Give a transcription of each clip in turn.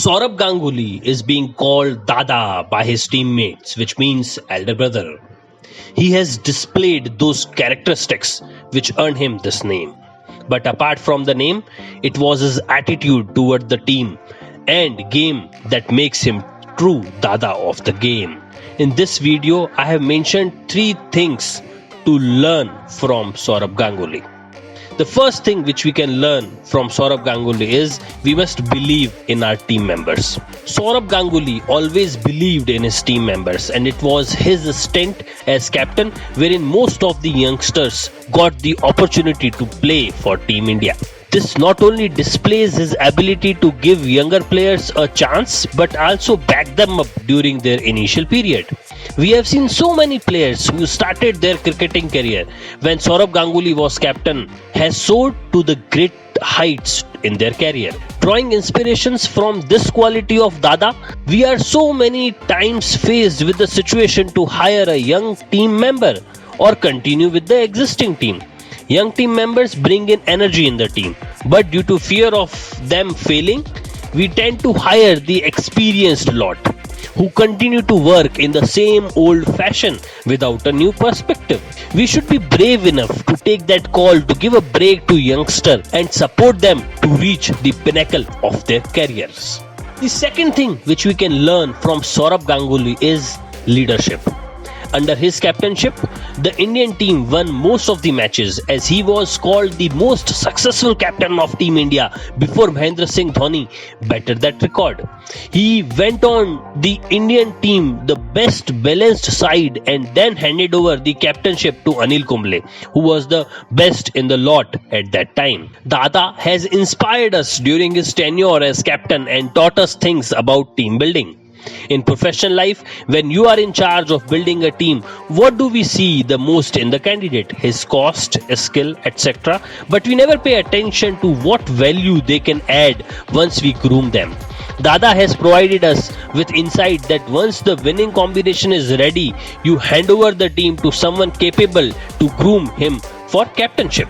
Saurabh Ganguly is being called Dada by his teammates, which means elder brother. He has displayed those characteristics which earned him this name. But apart from the name, it was his attitude toward the team and game that makes him true Dada of the game. In this video, I have mentioned 3 things to learn from Saurabh Ganguly. The first thing which we can learn from Saurabh Ganguly is we must believe in our team members. Saurabh Ganguly always believed in his team members, and it was his stint as captain wherein most of the youngsters got the opportunity to play for Team India. This not only displays his ability to give younger players a chance but also back them up during their initial period. We have seen so many players who started their cricketing career when Saurabh Ganguly was captain has soared to the great heights in their career. Drawing inspirations from this quality of Dada, we are so many times faced with the situation to hire a young team member or continue with the existing team. Young team members bring in energy in the team, but due to fear of them failing, we tend to hire the experienced lot who continue to work in the same old fashion without a new perspective. We should be brave enough to take that call to give a break to youngster and support them to reach the pinnacle of their careers. The second thing which we can learn from Saurabh Ganguly is leadership. Under his captainship, the Indian team won most of the matches as he was called the most successful captain of Team India before Mahendra Singh Dhoni bettered that record. He went on the Indian team the best balanced side and then handed over the captainship to Anil Kumble, who was the best in the lot at that time. Dada has inspired us during his tenure as captain and taught us things about team building. In professional life, when you are in charge of building a team, what do we see the most in the candidate? His cost, skill, etc. But we never pay attention to what value they can add once we groom them. Dada has provided us with insight that once the winning combination is ready, you hand over the team to someone capable to groom him for captainship.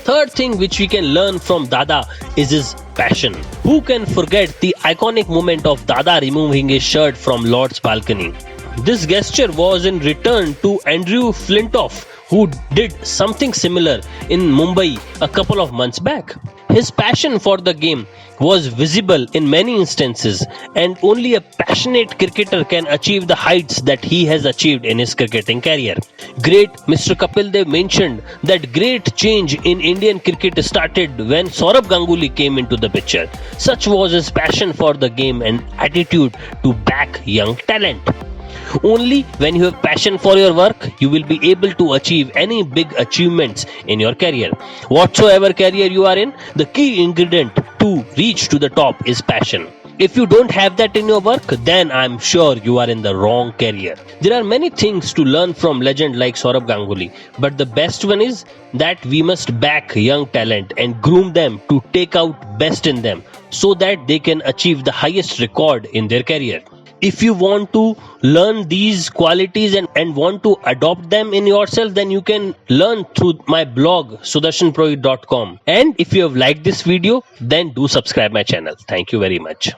Third thing which we can learn from Dada is his passion. Who can forget the iconic moment of Dada removing his shirt from Lord's balcony? This gesture was in return to Andrew Flintoff, who did something similar in Mumbai a couple of months back. His passion for the game was visible in many instances, and only a passionate cricketer can achieve the heights that he has achieved in his cricketing career. Great Mr. Kapil Dev mentioned that great change in Indian cricket started when Saurabh Ganguly came into the picture. Such was his passion for the game and attitude to back young talent. Only when you have passion for your work, you will be able to achieve any big achievements in your career. Whatsoever career you are in, the key ingredient to reach to the top is passion. If you don't have that in your work, then I'm sure you are in the wrong career. There are many things to learn from legend like Saurabh Ganguly, but the best one is that we must back young talent and groom them to take out best in them so that they can achieve the highest record in their career. If you want to learn these qualities and want to adopt them in yourself, then you can learn through my blog sudarshanpurohit.com. And if you have liked this video, then do subscribe my channel. Thank you very much.